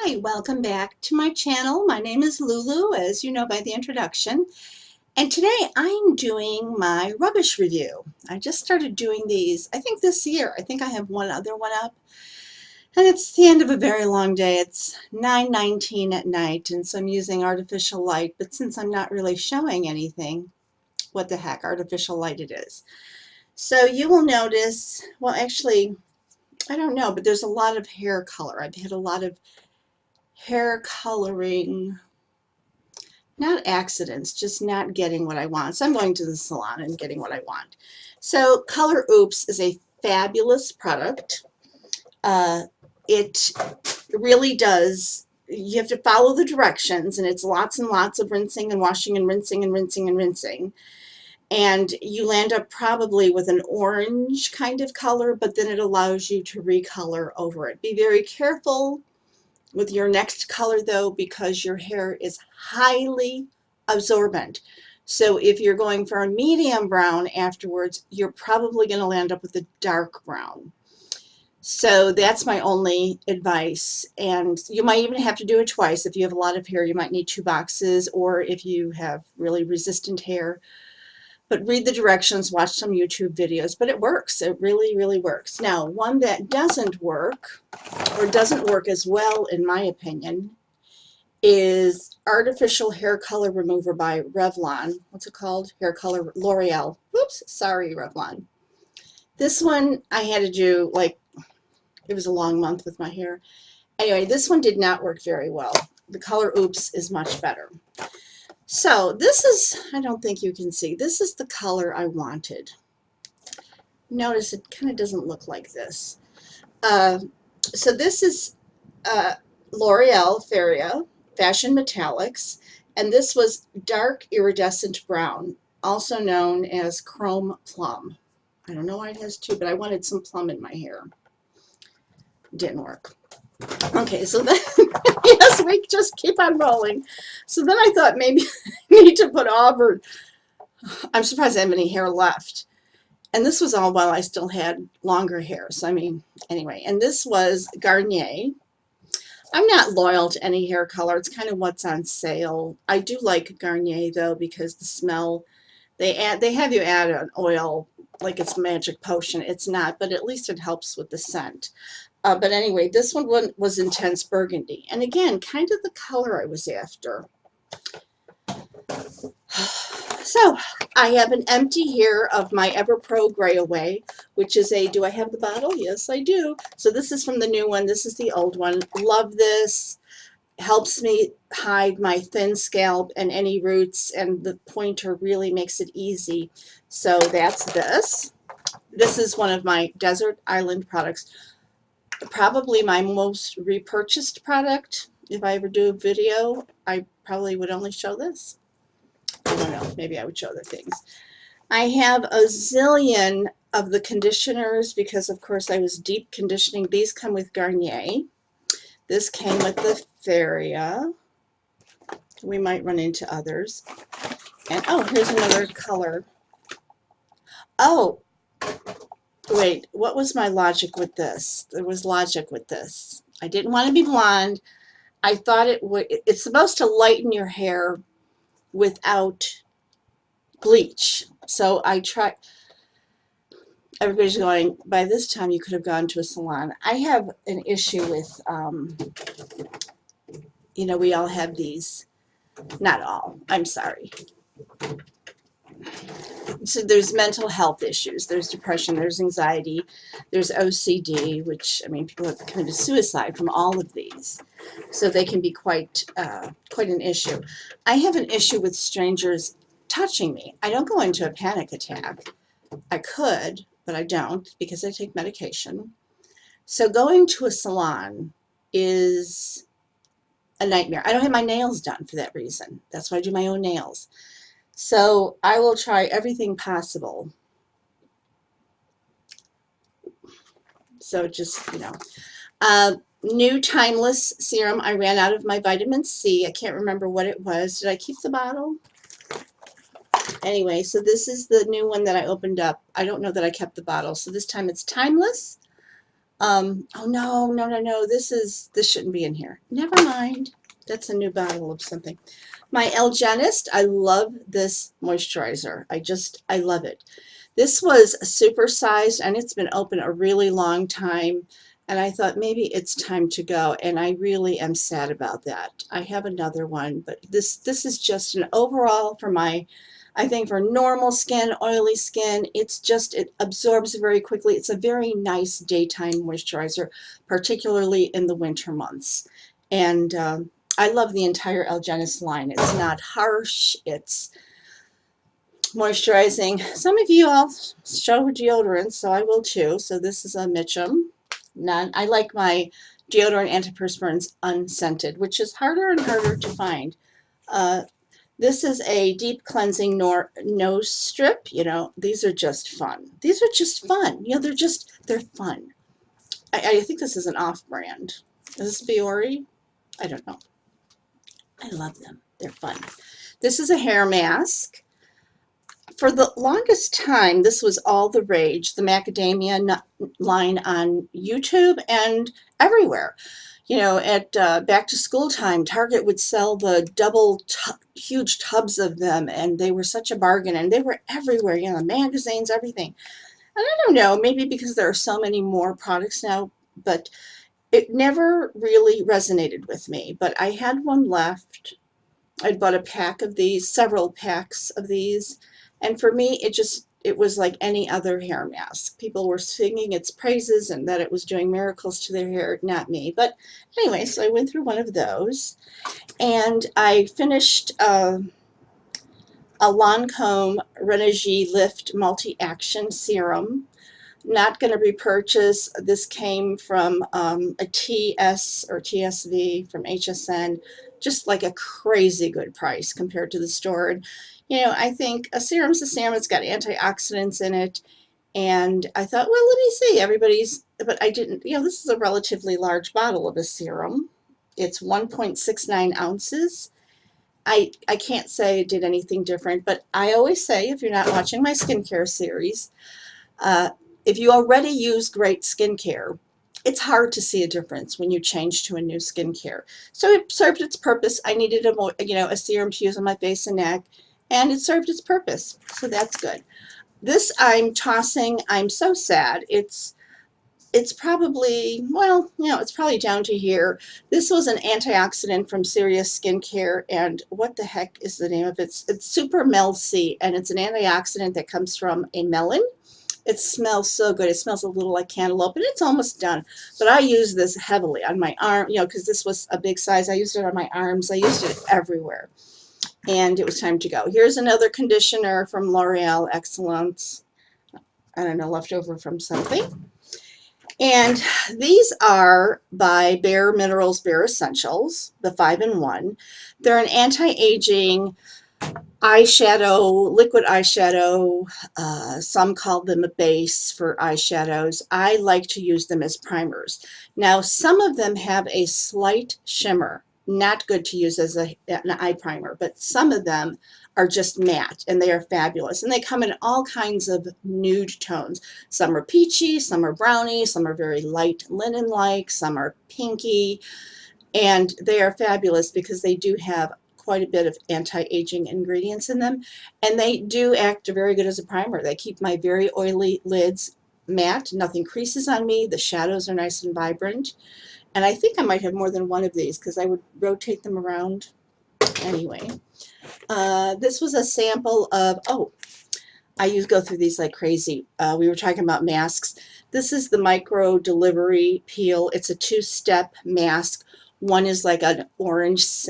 Hi, welcome back to my channel. My name is Lulu, as you know by the introduction. And today I'm doing my rubbish review. I just started doing these, I think this year. I think I have one other one up. And it's the end of a very long day. It's 9:19 at night, and so I'm using artificial light. But since I'm not really showing anything, what the heck, artificial light it is. So you will notice, well, actually, I don't know, but there's a lot of hair color. I've had a lot of hair coloring, not accidents, just not getting what I want. So I'm going to the salon and getting what I want. So Color Oops is a fabulous product. It really does, you have to follow the directions, and it's lots and lots of rinsing and washing and rinsing and rinsing and rinsing. And you land up probably with an orange kind of color, but then it allows you to recolor over it. Be very careful with your next color though, because your hair is highly absorbent. So if you're going for a medium brown afterwards, you're probably going to land up with a dark brown. So that's my only advice. And you might even have to do it twice. If you have a lot of hair, you might need 2 boxes, or if you have really resistant hair. But read the directions, watch some YouTube videos, but it works. It really, really works. Now, one that doesn't work, or doesn't work as well, in my opinion, is Artificial Hair Color Remover by Revlon. What's it called? Hair Color, L'Oreal. Whoops, sorry, Revlon. This one I had to do, like, it was a long month with my hair. Anyway, this one did not work very well. The Color Oops is much better. So this is, I don't think you can see, this is the color I wanted. Notice it kind of doesn't look like this. So this is L'Oreal Feria Fashion Metallics, and this was dark iridescent brown, also known as chrome plum. I don't know why it has 2, but I wanted some plum in my hair. Didn't work. Okay, so then, yes, we just keep on rolling. So then I thought maybe I need to put auburn. I'm surprised I have any hair left. And this was all while I still had longer hair. So, I mean, anyway. And this was Garnier. I'm not loyal to any hair color. It's kind of what's on sale. I do like Garnier, though, because the smell, they have you add an oil like it's magic potion. It's not, but at least it helps with the scent. But anyway, this one was Intense Burgundy. And again, kind of the color I was after. So I have an empty here of my EverPro Gray Away, which is a, do I have the bottle? Yes, I do. So this is from the new one. This is the old one. Love this. Helps me hide my thin scalp and any roots, and the pointer really makes it easy. So that's this. This is one of my Desert Island products. Probably my most repurchased product. If I ever do a video, I probably would only show this. I don't know, maybe I would show other things. I have a zillion of the conditioners because, of course, I was deep conditioning. These come with Garnier. This came with the Feria. We might run into others. And, oh, here's another color. Oh, wait, what was my logic with this? There was logic with this. I didn't want to be blonde. I thought it would, it's supposed to lighten your hair without bleach. So I tried, everybody's going, by this time you could have gone to a salon. I have an issue with, you know, we all have these, not all, I'm sorry. So there's mental health issues, there's depression, there's anxiety, there's OCD, which, I mean, people have committed suicide from all of these. So they can be quite an issue. I have an issue with strangers touching me. I don't go into a panic attack. I could, but I don't because I take medication. So going to a salon is a nightmare. I don't have my nails done for that reason. That's why I do my own nails. So I will try everything possible. So just, you know. New Timeless Serum. I ran out of my vitamin C. I can't remember what it was. Did I keep the bottle? Anyway, so this is the new one that I opened up. I don't know that I kept the bottle. So this time it's Timeless Oh no, this shouldn't be in here. Never mind. That's a new bottle of something. My Algenist, I love this moisturizer. I love it. This was supersized and it's been open a really long time. And I thought maybe it's time to go. And I really am sad about that. I have another one, but this is just an overall for my, I think for normal skin, oily skin, it absorbs very quickly. It's a very nice daytime moisturizer, particularly in the winter months. And I love the entire Algenist line. It's not harsh. It's moisturizing. Some of you all show deodorant, so I will too. So this is a Mitchum. None. I like my deodorant antiperspirants unscented, which is harder and harder to find. This is a deep cleansing nose strip. You know, these are just fun. These are just fun. You know, they're fun. I think this is an off-brand. Is this Febraury? I don't know. I love them. They're fun. This is a hair mask. For the longest time, this was all the rage, the macadamia nut line on YouTube and everywhere. You know, at back to school time, Target would sell the huge tubs of them, and they were such a bargain, and they were everywhere, you know, magazines, everything. And I don't know, maybe because there are so many more products now, but it never really resonated with me. But I had one left. I'd bought a pack of these, several packs of these, and for me, it was like any other hair mask. People were singing its praises and that it was doing miracles to their hair, not me. But anyway, so I went through one of those, and I finished a Lancome Renegi Lift Multi-Action Serum. Not going to repurchase. This came from a TS or TSV from HSN, just like a crazy good price compared to the store. And, you know, I think a serum's a serum. It's got antioxidants in it. And I thought, well, let me see. But I didn't, you know, this is a relatively large bottle of a serum. It's 1.69 ounces. I can't say it did anything different, but I always say, if you're not watching my skincare series, if you already use great skincare, it's hard to see a difference when you change to a new skincare. So it served its purpose. I needed a serum to use on my face and neck, and it served its purpose. So that's good. This I'm tossing. I'm so sad. It's probably, well, you know, it's probably down to here. This was an antioxidant from Serious Skincare, and what the heck is the name of it? It's Super Mel C, and it's an antioxidant that comes from a melon. It smells so good. It smells a little like cantaloupe, and it's almost done. But I use this heavily on my arm, you know, because this was a big size. I used it on my arms. I used it everywhere, and it was time to go. Here's another conditioner from L'Oreal Excellence. I don't know, leftover from something. And these are by Bare Minerals Bare Essentials, the 5-in-1. They're an anti-aging eyeshadow, liquid eyeshadow. Some call them a base for eyeshadows. I like to use them as primers. Now, some of them have a slight shimmer. Not good to use as an eye primer, but some of them are just matte, and they are fabulous. And they come in all kinds of nude tones. Some are peachy, some are browny, some are very light linen-like, some are pinky, and they are fabulous because they do have quite a bit of anti-aging ingredients in them, and they do act very good as a primer. They keep my very oily lids matte. Nothing creases on me. The shadows are nice and vibrant. And I think I might have more than one of these because I would rotate them around anyway. This was a sample of, I go through these like crazy. We were talking about masks. This is the micro delivery peel. It's a 2-step mask. One is like an orange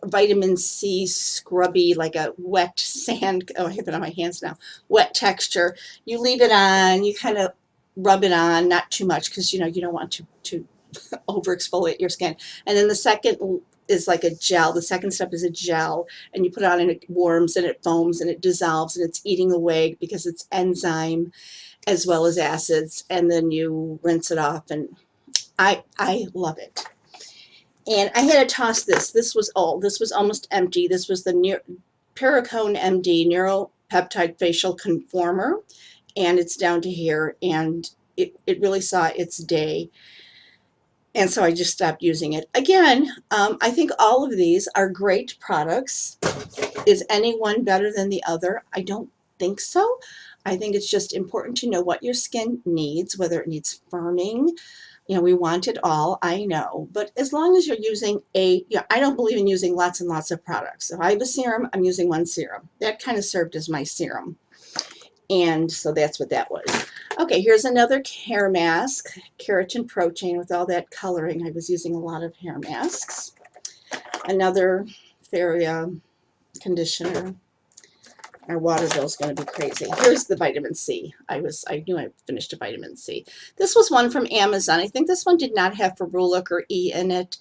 vitamin C scrubby, like a wet sand. Oh, I have it on my hands now. Wet texture. You leave it on. You kind of rub it on, not too much because you know you don't want to over exfoliate your skin. And then the second is like a gel. The second step is a gel, and you put it on and it warms and it foams and it dissolves and it's eating away because it's enzyme as well as acids, and then you rinse it off, and I love it. And I had to toss this. This was old. This was almost empty. This was the Perricone MD Neuropeptide Facial Conformer, and it's down to here, and it really saw its day. And so I just stopped using it. Again, I think all of these are great products. Is any one better than the other? I don't think so. I think it's just important to know what your skin needs, whether it needs firming. You know, we want it all, I know. But as long as you're using I don't believe in using lots and lots of products. If I have a serum, I'm using one serum. That kind of served as my serum. And so that's what that was. Okay, here's another hair mask, keratin protein with all that coloring. I was using a lot of hair masks. Another Febraury conditioner. Our water bill is going to be crazy. Here's the vitamin C. I knew I finished a vitamin C. This was one from Amazon. I think this one did not have ferulic or E in it.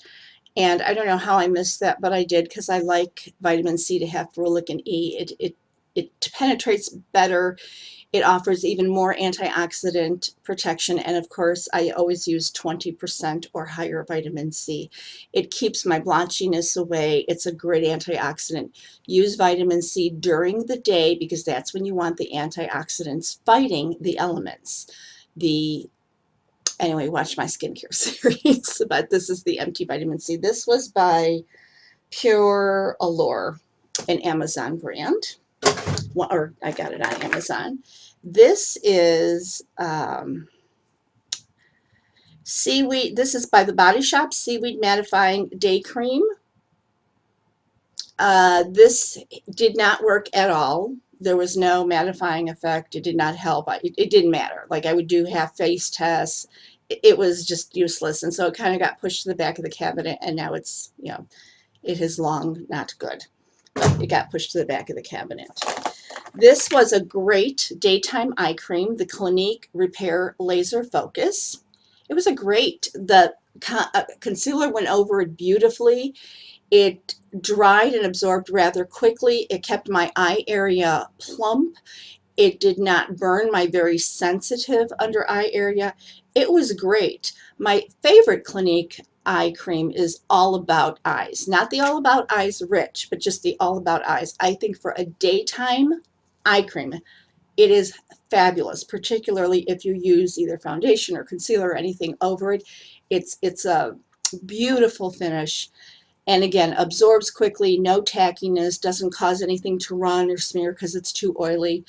And I don't know how I missed that, but I did because I like vitamin C to have ferulic and E. It penetrates better. It offers even more antioxidant protection. And of course, I always use 20% or higher vitamin C. It keeps my blotchiness away. It's a great antioxidant. Use vitamin C during the day because that's when you want the antioxidants fighting the elements. Anyway, watch my skincare series, but this is the empty vitamin C. This was by Pure Allure, an Amazon brand. Or I got it on Amazon. This is seaweed. This is by the Body Shop, Seaweed Mattifying Day Cream. This did not work at all. There was no mattifying effect. It did not help. It didn't matter. Like I would do half face tests. It was just useless. And so it kind of got pushed to the back of the cabinet, and now it's, you know, it is long not good. But it got pushed to the back of the cabinet. This was a great daytime eye cream, the Clinique Repair Laser Focus. It was a great, the concealer went over it beautifully. It dried and absorbed rather quickly. It kept my eye area plump. It did not burn my very sensitive under eye area. It was great. My favorite Clinique eye cream is All About Eyes. Not the All About Eyes Rich, but just the All About Eyes. I think for a daytime eye cream, it is fabulous, particularly if you use either foundation or concealer or anything over it. It's a beautiful finish. And again, absorbs quickly, no tackiness, doesn't cause anything to run or smear because it's too oily.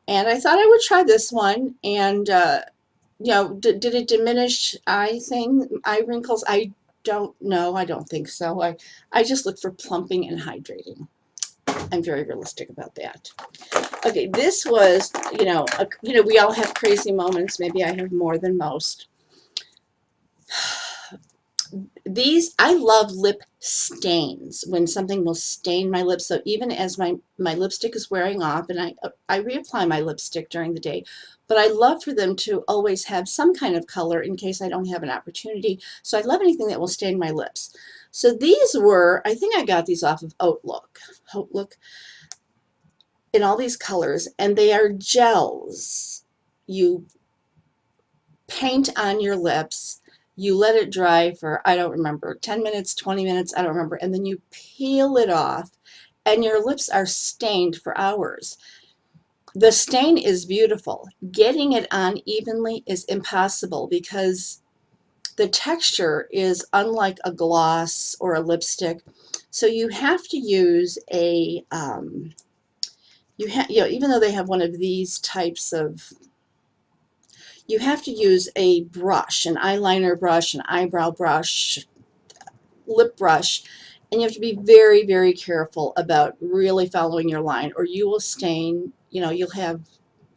And I thought I would try this one. And, you know, did it diminish eye wrinkles? I don't know. I don't think so. I just look for plumping and hydrating. I'm very realistic about that. Okay, this was, you know, we all have crazy moments. Maybe I have more than most. I love lip stains, when something will stain my lips. So even as my lipstick is wearing off, and I reapply my lipstick during the day, but I love for them to always have some kind of color in case I don't have an opportunity. So I love anything that will stain my lips. So these were, I think I got these off of Outlook, in all these colors, and they are gels. You paint on your lips. You let it dry for, I don't remember, 10 minutes, 20 minutes, I don't remember, and then you peel it off, and your lips are stained for hours. The stain is beautiful. Getting it on evenly is impossible because the texture is unlike a gloss or a lipstick. So you have to use a, even though they have one of these types of, you have to use a brush, an eyeliner brush, an eyebrow brush, lip brush, and you have to be very, very careful about really following your line, or you will stain, you know, you'll have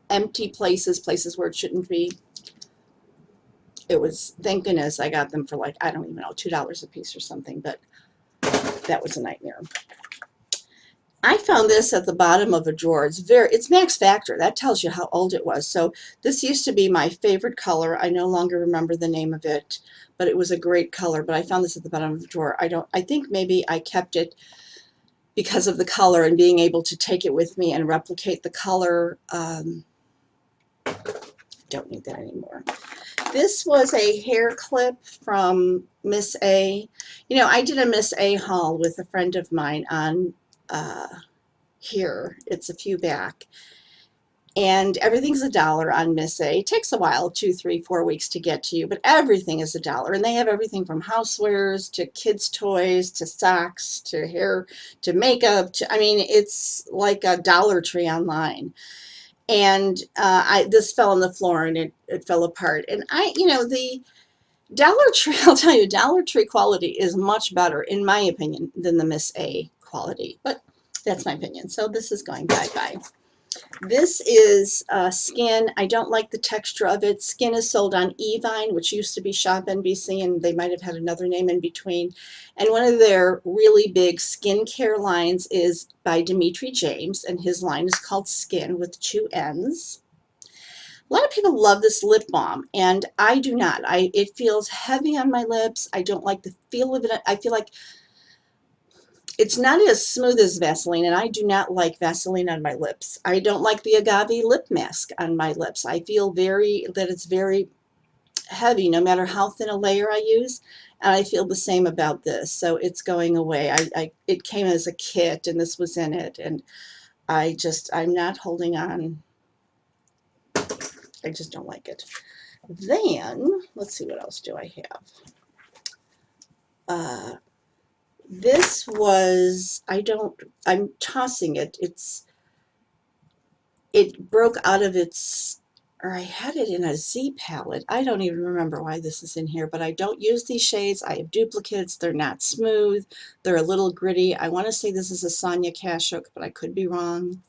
empty places where it shouldn't be. It was, thank goodness I got them for like, I don't even know, $2 a piece or something, but that was a nightmare. I found this at the bottom of a drawer. It's Max Factor. That tells you how old it was. So this used to be my favorite color. I no longer remember the name of it, but it was a great color. But I found this at the bottom of the drawer. I think maybe I kept it because of the color and being able to take it with me and replicate the color. Don't need that anymore. This was a hair clip from Miss A. You know, I did a Miss A haul with a friend of mine on here. It's a few back. And everything's $1 on Miss A. It takes a while, 2, 3, 4 weeks to get to you, but everything is $1. And they have everything from housewares to kids' toys to socks to hair to makeup. To, I mean, it's like a Dollar Tree online. And this fell on the floor and it fell apart. And the Dollar Tree, I'll tell you, Dollar Tree quality is much better, in my opinion, than the Miss A quality. But that's my opinion. So this is going bye-bye. This is Skin. I don't like the texture of it. Skin is sold on Evine, which used to be Shop NBC, and they might have had another name in between. And one of their really big skincare lines is by Dimitri James, and his line is called Skin with 2 N's. A lot of people love this lip balm, and I do not. It feels heavy on my lips. I don't like the feel of it. I feel like it's not as smooth as Vaseline, and I do not like Vaseline on my lips. I don't like the agave lip mask on my lips. I feel that it's very heavy no matter how thin a layer I use, and I feel the same about this. So it's going away. It came as a kit, and this was in it, and I'm not holding on. I just don't like it. Then, let's see, what else do I have? This was, I'm tossing it. It broke out of or I had it in a Z palette. I don't even remember why this is in here, but I don't use these shades. I have duplicates. They're not smooth. They're a little gritty. I want to say this is a Sonia Kashuk, but I could be wrong.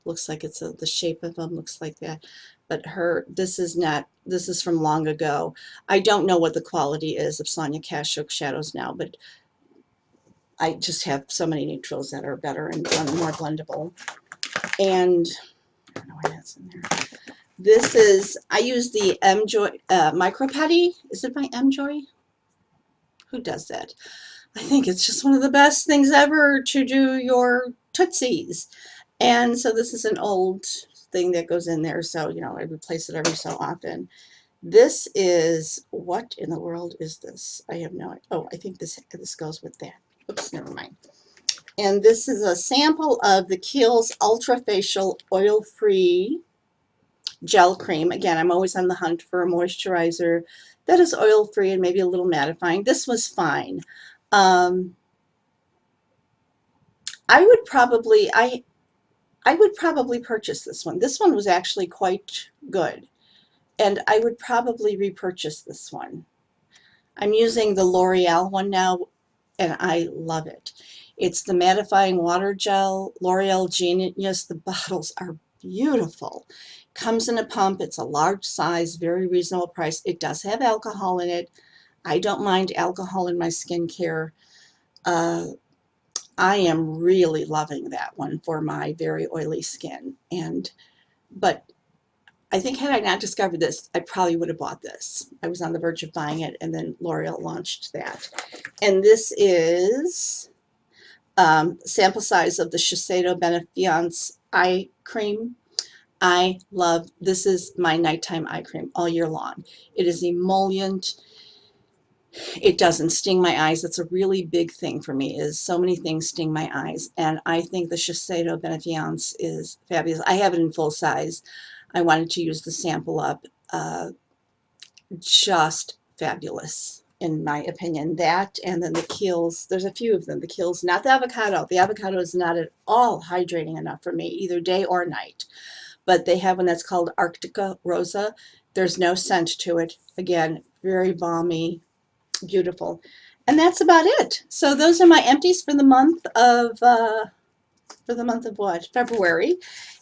Looks like it's the shape of them looks like that. But this is from long ago. I don't know what the quality is of Sonia Kashuk shadows now, but I just have so many neutrals that are better and more blendable. And I don't know why that's in there. This is, I use the M-Joy Micro Putty. Is it by M-Joy? Who does that? I think it's just one of the best things ever to do your Tootsies. And so this is an old thing that goes in there. So, I replace it every so often. This is, what in the world is this? I have no idea. Oh, I think this goes with that. Oops, never mind. And this is a sample of the Kiehl's Ultra Facial Oil-Free Gel Cream. Again, I'm always on the hunt for a moisturizer that is oil-free and maybe a little mattifying. This was fine. I would probably purchase this one. This one was actually quite good, and I would probably repurchase this one. I'm using the L'Oreal one now, and I love it. It's the mattifying water gel, L'Oreal Genius. The bottles are beautiful. Comes in a pump. It's a large size, very reasonable price. It does have alcohol in it. I don't mind alcohol in my skincare. I am really loving that one for my very oily skin. But I think had I not discovered this, I probably would have bought this. I was on the verge of buying it, and then L'Oreal launched that. And this is sample size of the Shiseido Benefiance eye cream. I love, this is my nighttime eye cream all year long. It is emollient. It doesn't sting my eyes. That's a really big thing for me, is so many things sting my eyes. And I think the Shiseido Benefiance is fabulous. I have it in full size. I wanted to use the sample up. Just fabulous, in my opinion. That, and then the Kiehl's, there's a few of them. The Kiehl's, not the avocado. The avocado is not at all hydrating enough for me, either day or night. But they have one that's called Arctica Rosa. There's no scent to it. Again, very balmy, beautiful. And that's about it. So those are my empties for the month of what? February.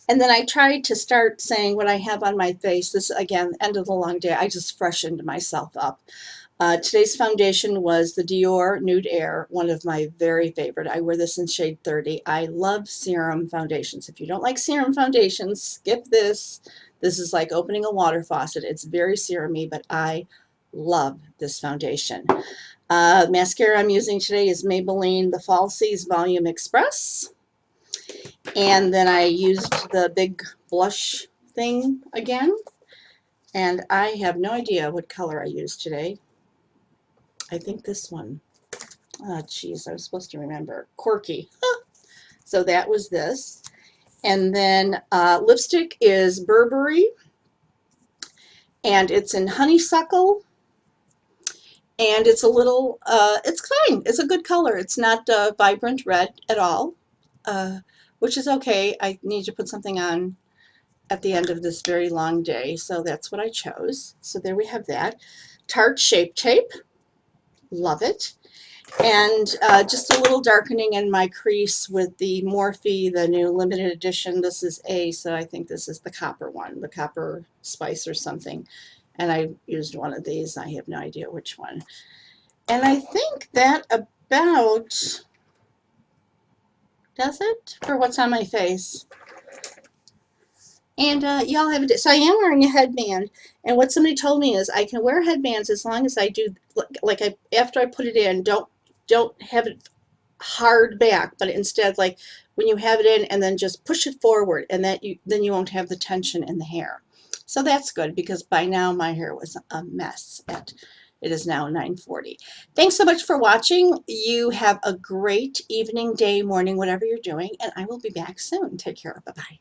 And then I tried to start saying what I have on my face. This, again, end of the long day. I just freshened myself up. Today's foundation was the Dior Nude Air, one of my very favorite. I wear this in shade 30. I love serum foundations. If you don't like serum foundations, skip this. This is like opening a water faucet. It's very serum-y, but I love this foundation. Mascara I'm using today is Maybelline The Falsies Volume Express. And then I used the big blush thing again. And I have no idea what color I used today. I think this one. Oh, geez, I was supposed to remember. Quirky. So that was this. And then lipstick is Burberry, and it's in honeysuckle, and it's a little, it's fine. It's a good color. It's not vibrant red at all, uh, which is okay. I need to put something on at the end of this very long day, so that's what I chose. So there we have that. Tarte Shape Tape, love it. And just a little darkening in my crease with the Morphe, the new limited edition. This is A, so I think this is the copper one, the copper spice or something. And I used one of these. I have no idea which one. And I think that about does it for what's on my face. And y'all have a so I am wearing a headband. And what somebody told me is I can wear headbands as long as I do like I after I put it in, don't have it hard back, but instead like when you have it in and then just push it forward, and that you won't have the tension in the hair. So that's good because by now my hair was a mess. It is now 9:40. Thanks so much for watching. You have a great evening, day, morning, whatever you're doing, and I will be back soon. Take care. Bye-bye.